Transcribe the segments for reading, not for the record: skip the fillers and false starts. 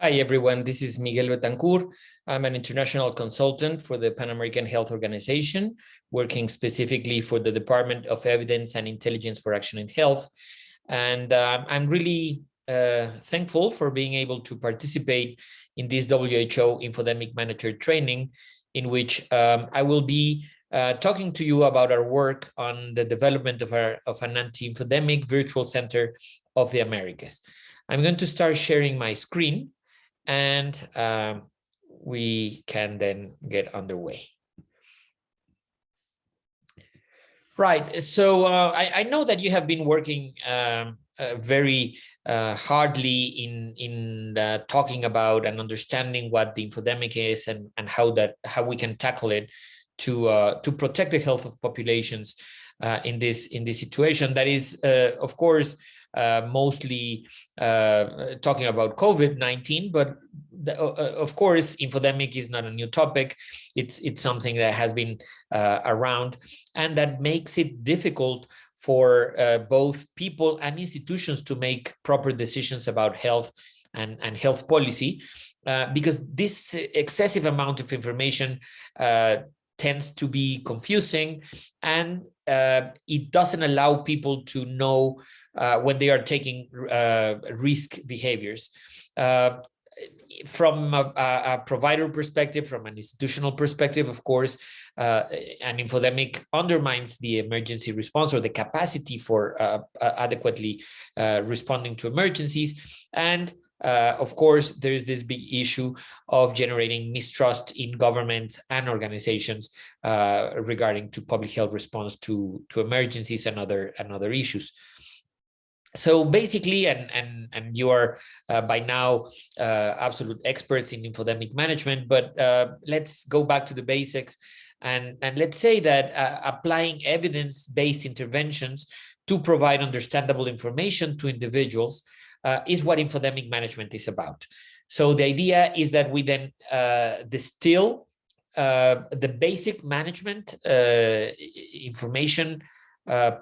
Hi, everyone. This is Miguel Betancourt. I'm an international consultant for the Pan American Health Organization, working specifically for the Department of Evidence and Intelligence for Action in Health. And I'm really thankful for being able to participate in this WHO Infodemic Manager training, in which I will be talking to you about our work on the development of an anti-infodemic virtual center of the Americas. I'm going to start sharing my screen, and we can then get underway. Right, so I know that you have been working very hardly in talking about and understanding what the infodemic is and how we can tackle it to protect the health of populations in this situation that is, of course, mostly talking about COVID-19, but of course, infodemic is not a new topic. It's something that has been around, and that makes it difficult for both people and institutions to make proper decisions about health and health policy, because this excessive amount of information tends to be confusing, and it doesn't allow people to know when they are taking risk behaviors. From a provider perspective, from an institutional perspective, of course, an infodemic undermines the emergency response or the capacity for adequately responding to emergencies. And of course, there is this big issue of generating mistrust in governments and organizations regarding to public health response to emergencies and other issues. So basically, and you are by now absolute experts in infodemic management, but let's go back to the basics and let's say that applying evidence-based interventions to provide understandable information to individuals is what infodemic management is about. So the idea is that we then distill the basic management information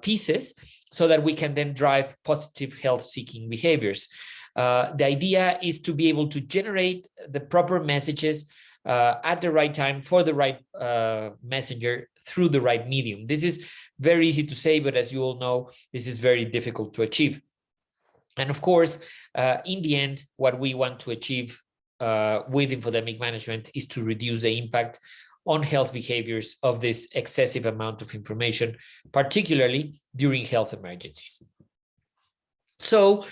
pieces so that we can then drive positive health-seeking behaviors. The idea is to be able to generate the proper messages at the right time for the right messenger through the right medium. This is very easy to say, but as you all know, this is very difficult to achieve. And of course, in the end, what we want to achieve with infodemic management is to reduce the impact on health behaviors of this excessive amount of information, particularly during health emergencies. So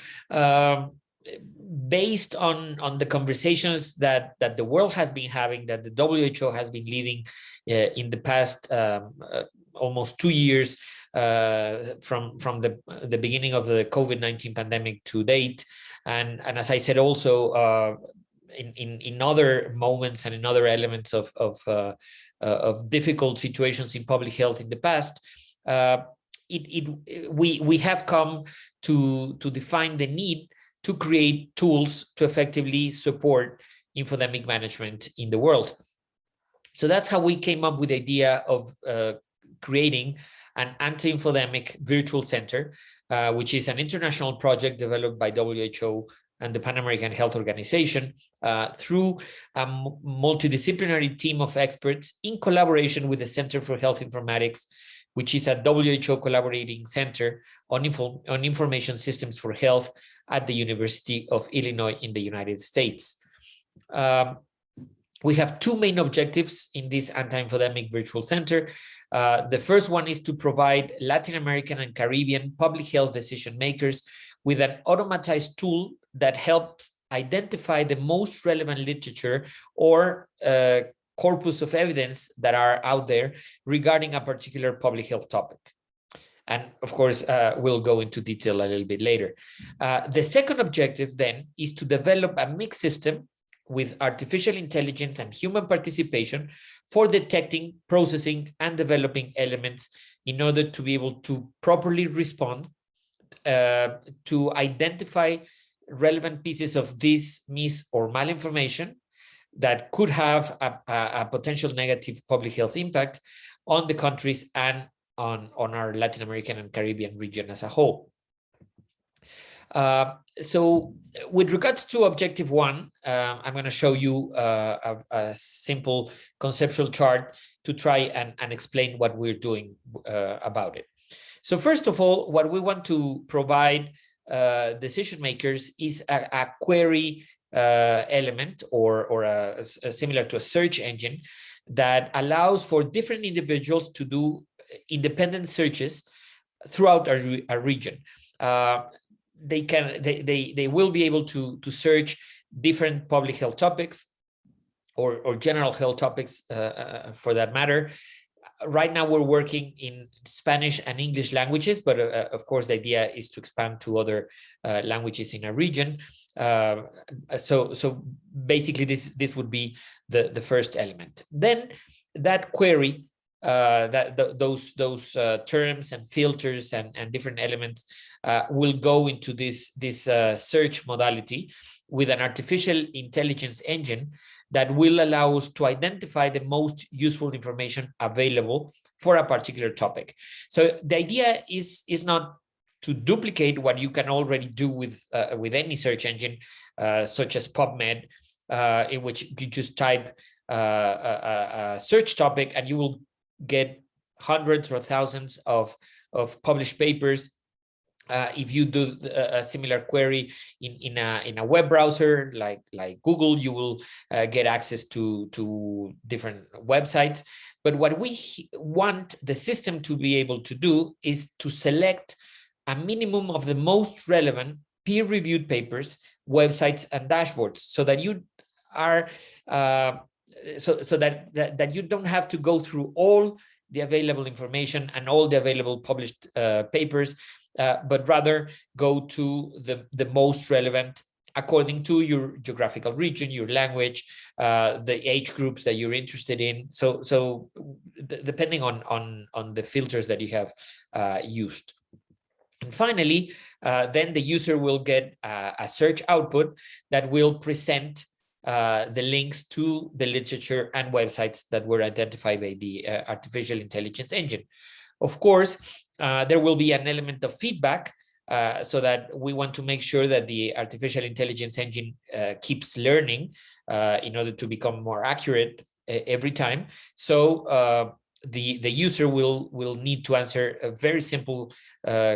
based on the conversations that the world has been having, that the WHO has been leading in the past almost 2 years from the beginning of the COVID-19 pandemic to date, and as I said also, in other moments and in other elements of difficult situations in public health in the past, we have come to define the need to create tools to effectively support infodemic management in the world. So that's how we came up with the idea of creating an anti-infodemic virtual center, which is an international project developed by WHO and the Pan American Health Organization through a multidisciplinary team of experts in collaboration with the Center for Health Informatics, which is a WHO collaborating center on information systems for health at the University of Illinois in the United States. We have two main objectives in this anti-infodemic virtual center. The first one is to provide Latin American and Caribbean public health decision makers with an automatized tool that helps identify the most relevant literature or corpus of evidence that are out there regarding a particular public health topic. And of course, we'll go into detail a little bit later. The second objective then is to develop a mixed system with artificial intelligence and human participation for detecting, processing, and developing elements in order to be able to properly respond to identify relevant pieces of this mis or malinformation that could have a potential negative public health impact on the countries and on our Latin American and Caribbean region as a whole. So with regards to objective one, I'm going to show you a simple conceptual chart to try and explain what we're doing about it. So first of all, what we want to provide decision makers is a query element or a similar to a search engine that allows for different individuals to do independent searches throughout a region. They will be able to search different public health topics or general health topics for that matter. Right now we're working in Spanish and English languages, but of course the idea is to expand to other languages in a region. So basically this would be the first element. Then that query, those terms and filters and different elements will go into this search modality with an artificial intelligence engine that will allow us to identify the most useful information available for a particular topic. So the idea is not to duplicate what you can already do with any search engine, such as PubMed, in which you just type a search topic and you will get hundreds or thousands of published papers. If you do a similar query in a web browser like Google, you will get access to different websites. But what we want the system to be able to do is to select a minimum of the most relevant peer-reviewed papers, websites, and dashboards, so that you are so that you don't have to go through all the available information and all the available published papers. But rather go to the most relevant according to your geographical region, your language, the age groups that you're interested in. So depending on the filters that you have used. And finally, then the user will get a search output that will present the links to the literature and websites that were identified by the artificial intelligence engine. Of course, there will be an element of feedback so that we want to make sure that the artificial intelligence engine keeps learning in order to become more accurate every time. So the user will need to answer very simple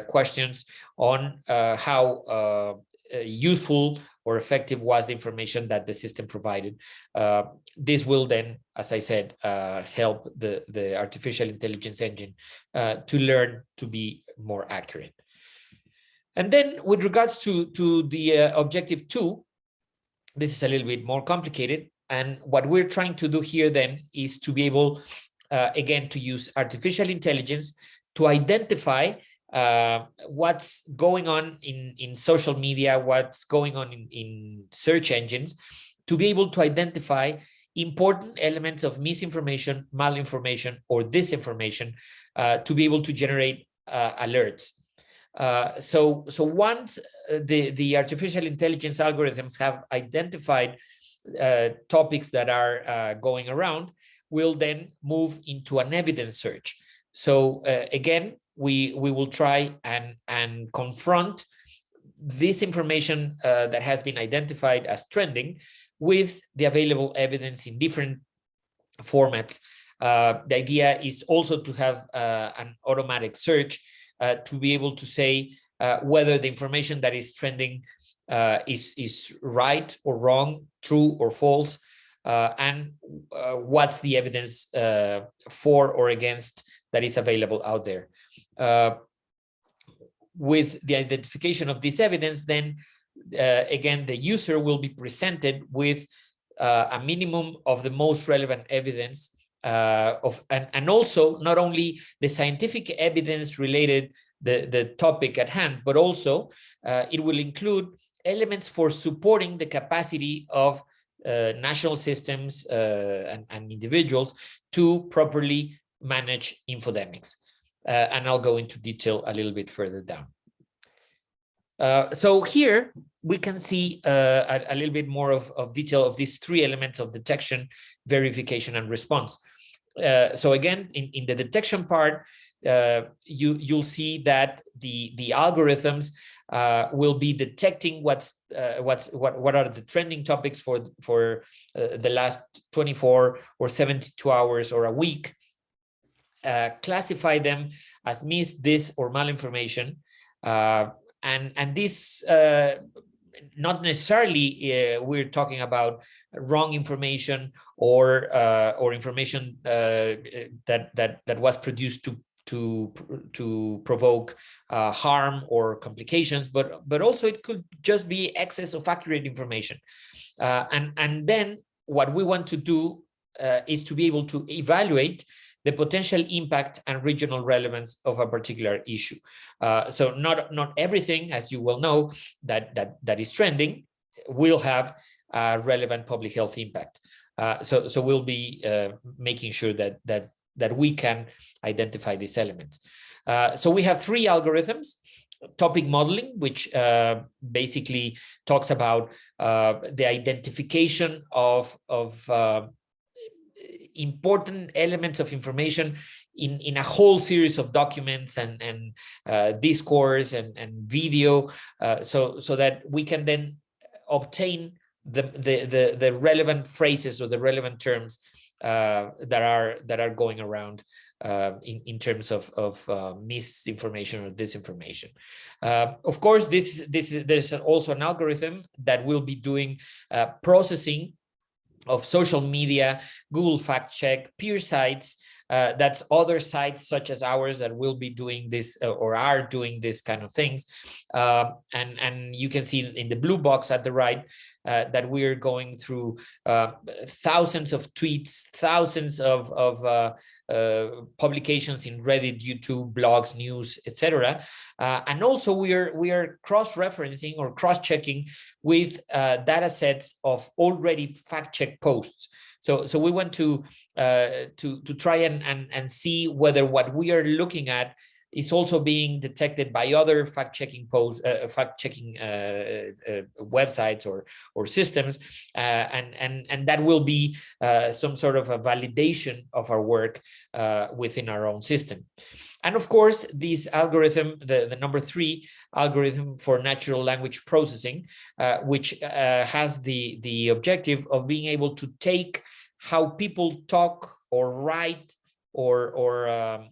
questions on how useful or effective was the information that the system provided. This will then, as I said, help the artificial intelligence engine to learn to be more accurate. And then with regards to the objective 2, this is a little bit more complicated. And what we're trying to do here then is to be able, again, to use artificial intelligence to identify what's going on in social media, what's going on in search engines, to be able to identify important elements of misinformation, malinformation, or disinformation, to be able to generate alerts. So once the artificial intelligence algorithms have identified topics that are going around, we'll then move into an evidence search. So again, we will try and confront this information that has been identified as trending with the available evidence in different formats. The idea is also to have an automatic search to be able to say whether the information that is trending is right or wrong, true or false, and what's the evidence for or against that is available out there. With the identification of this evidence, then again, the user will be presented with a minimum of the most relevant evidence and also not only the scientific evidence related the topic at hand, but also it will include elements for supporting the capacity of national systems and individuals to properly manage infodemics. And I'll go into detail a little bit further down. So here we can see a little bit more of detail of these 3 elements of detection, verification, and response. So again, in the detection part, you'll see that the algorithms will be detecting what are the trending topics for the last 24 or 72 hours or a week, classify them as mis, dis, or malinformation, and this not necessarily we're talking about wrong information or information that was produced to provoke harm or complications, but also it could just be excess of accurate information. And then what we want to do is to be able to evaluate the potential impact and regional relevance of a particular issue. So not everything, as you well know, that is trending will have a relevant public health impact. So we'll be making sure that we can identify these elements. So we have three algorithms. Topic modeling, which basically talks about the identification of important elements of information in a whole series of documents and discourse and video, so that we can then obtain the relevant phrases or the relevant terms that are going around in terms of misinformation or disinformation. Of course, there's also an algorithm that will be doing processing of social media, Google fact check, peer sites, that's other sites such as ours that will be doing this or are doing this kind of things. And you can see in the blue box at the right that we're going through thousands of tweets, thousands of publications in Reddit, YouTube, blogs, news, etc. And also we are cross-referencing or cross-checking with data sets of already fact-checked posts. So we want to try and see whether what we are looking at is also being detected by other fact-checking websites or systems, and that will be some sort of a validation of our work within our own system. And of course, this algorithm, the number 3 algorithm for natural language processing, which has the objective of being able to take how people talk or write or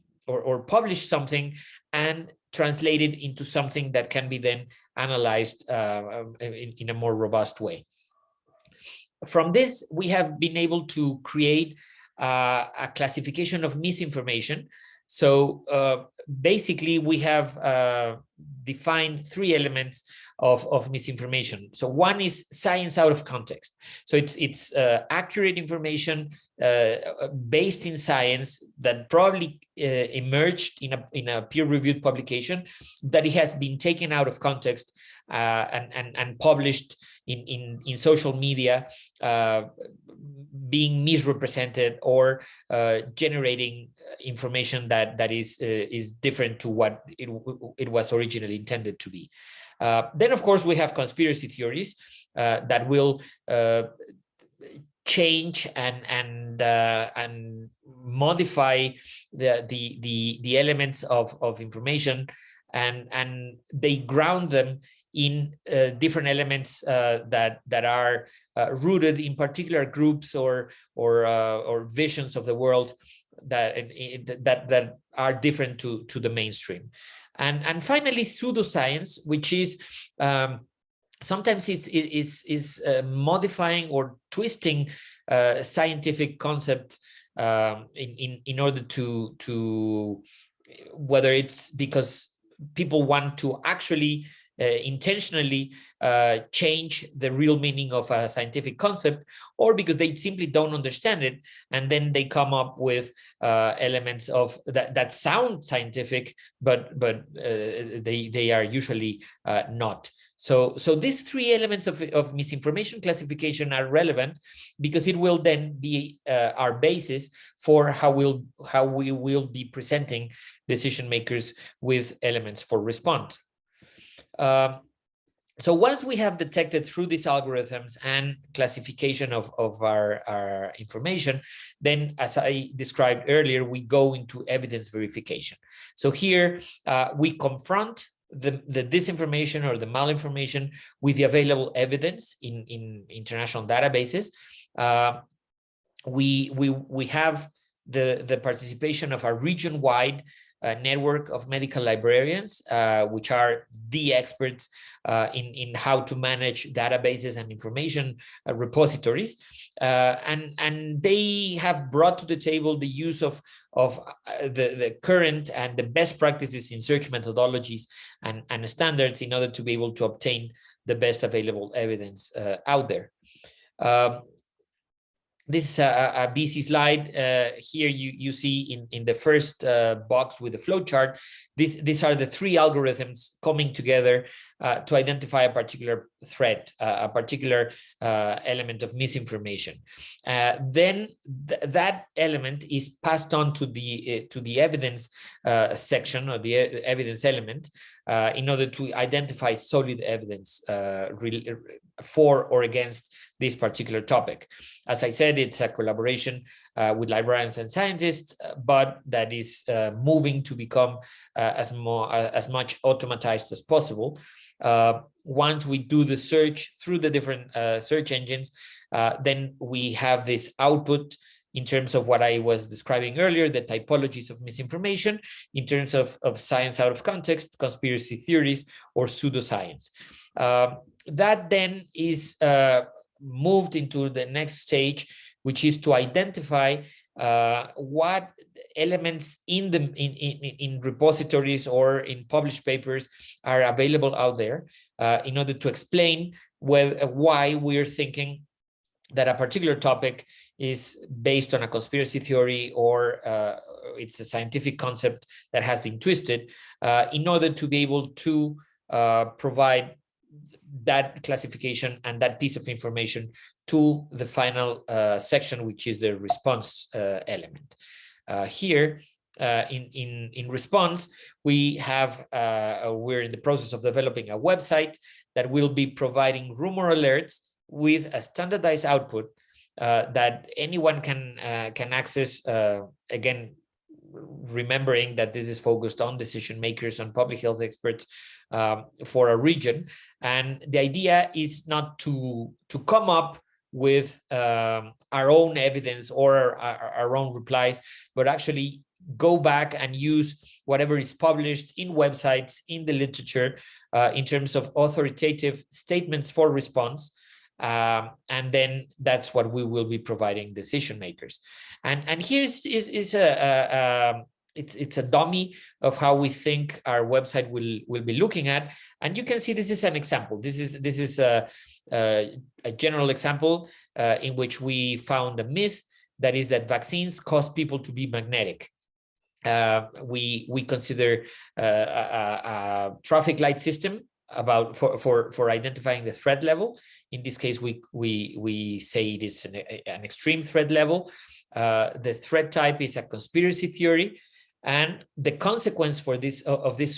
publish something and translate it into something that can be then analyzed in a more robust way. From this, we have been able to create a classification of misinformation. So basically, we have defined 3 elements of misinformation. So one is science out of context. So it's accurate information based in science that probably emerged in a peer-reviewed publication, that it has been taken out of context and published in social media, being misrepresented or generating information that is different to what it was originally intended to be. Then, of course, we have conspiracy theories that will change and modify the elements of information, and they ground them in different elements that are rooted in particular groups or visions of the world that are different to the mainstream. And finally, pseudoscience, which is sometimes is modifying or twisting scientific concepts in order to whether it's because people want to actually intentionally change the real meaning of a scientific concept, or because they simply don't understand it, and then they come up with elements of that sound scientific, but they are usually not. So these 3 elements of misinformation classification are relevant because it will then be our basis for how we will be presenting decision makers with elements for response. So once we have detected through these algorithms and classification of our information, then, as I described earlier, we go into evidence verification. So here we confront the disinformation or the malinformation with the available evidence in international databases. We have the participation of a region-wide network of medical librarians, which are the experts in how to manage databases and information repositories, and they have brought to the table the use of the current and the best practices in search methodologies and standards in order to be able to obtain the best available evidence out there. This is a busy slide. Here you see in the first box with the flow chart, these are the three algorithms coming together to identify a particular threat, a particular element of misinformation. Then that element is passed on to the evidence section, or the evidence element, in order to identify solid evidence for or against this particular topic. As I said, it's a collaboration with librarians and scientists, but that is moving to become as much automatized as possible. Once we do the search through the different search engines, then we have this output in terms of what I was describing earlier, the typologies of misinformation, in terms of science out of context, conspiracy theories, or pseudoscience. That then is moved into the next stage, which is to identify what elements in repositories or in published papers are available out there in order to explain why we're thinking that a particular topic is based on a conspiracy theory or it's a scientific concept that has been twisted, in order to be able to provide that classification and that piece of information to the final section, which is the response element. Here, in response, we're in the process of developing a website that will be providing rumor alerts with a standardized output that anyone can access, again, remembering that this is focused on decision makers, on public health experts for a region. And the idea is not to come up with our own evidence or our own replies, but actually go back and use whatever is published in websites, in the literature, in terms of authoritative statements for response. And then that's what we will be providing decision makers. And here's it's a dummy of how we think our website will be looking at. And you can see this is an example. This is a general example in which we found a myth, that is that vaccines cause people to be magnetic. We consider a traffic light system for identifying the threat level. In this case, we say it is an extreme threat level. The threat type is a conspiracy theory, and the consequence for this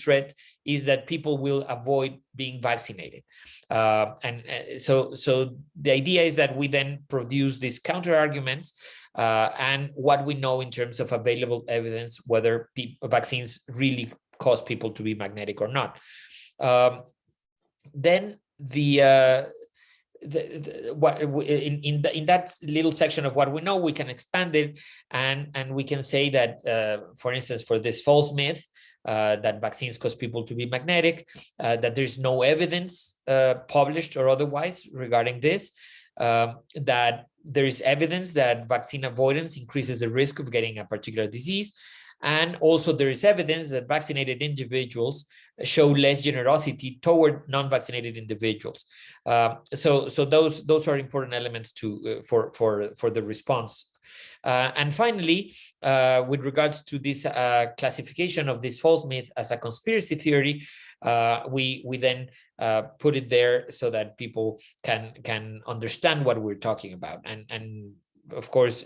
threat is that people will avoid being vaccinated. So the idea is that we then produce these counter arguments and what we know in terms of available evidence, whether vaccines really cause people to be magnetic or not. Then in that little section of what we know, we can expand it, and we can say that, for instance, for this false myth that vaccines cause people to be magnetic, that there's no evidence published or otherwise regarding this, that there is evidence that vaccine avoidance increases the risk of getting a particular disease. And also there is evidence that vaccinated individuals show less generosity toward non-vaccinated individuals. So those are important elements for the response. And finally, with regards to this classification of this false myth as a conspiracy theory, we then put it there so that people can understand what we're talking about. And of course,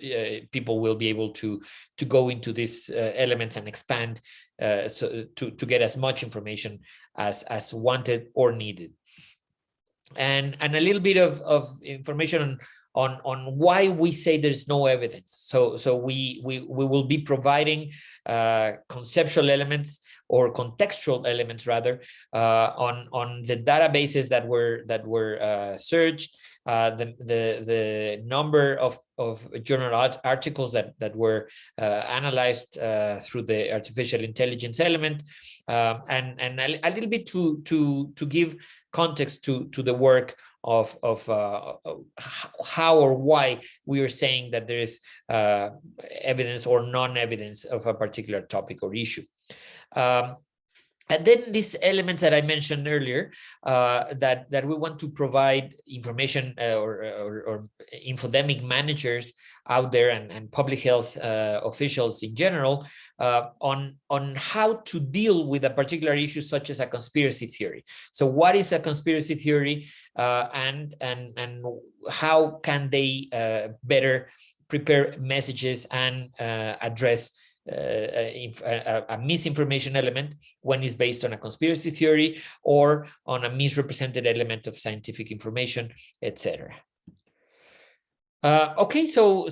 people will be able to go into these elements and expand so to get as much information as wanted or needed. And a little bit of information on why we say there's no evidence. So we will be providing conceptual elements or contextual elements rather on the databases that were searched, the number of journal articles that were analyzed through the artificial intelligence element, and a little bit to give context to the work of how or why we are saying that there is evidence or non-evidence of a particular topic or issue. And then these elements that I mentioned earlier, that we want to provide information or infodemic managers out there and public health officials in general on how to deal with a particular issue such as a conspiracy theory. So what is a conspiracy theory, and how can they better prepare messages and address a misinformation element when it's based on a conspiracy theory or on a misrepresented element of scientific information, etc. Okay, so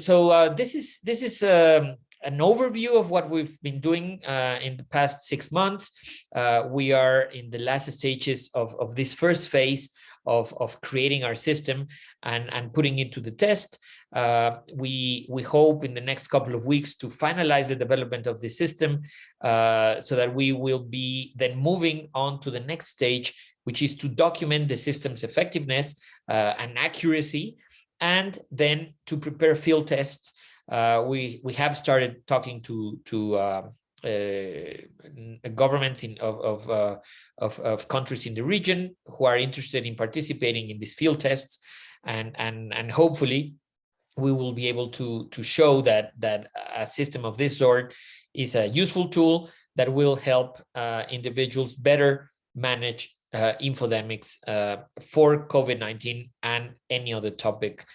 this is an overview of what we've been doing in the past 6 months. We are in the last stages of this first phase of creating our system and putting it to the test. We hope in the next couple of weeks to finalize the development of the system so that we will be then moving on to the next stage, which is to document the system's effectiveness and accuracy, and then to prepare field tests. We have started talking to governments of countries in the region who are interested in participating in these field tests, and hopefully we will be able to show that a system of this sort is a useful tool that will help individuals better manage infodemics for COVID-19 and any other topic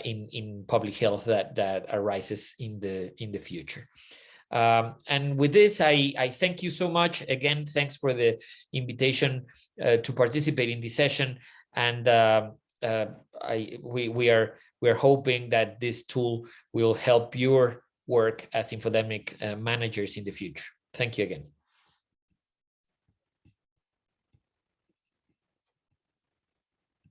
in public health that arises in the future. And with this, I thank you so much. Again, thanks for the invitation to participate in this session. And we are hoping that this tool will help your work as infodemic managers in the future. Thank you again.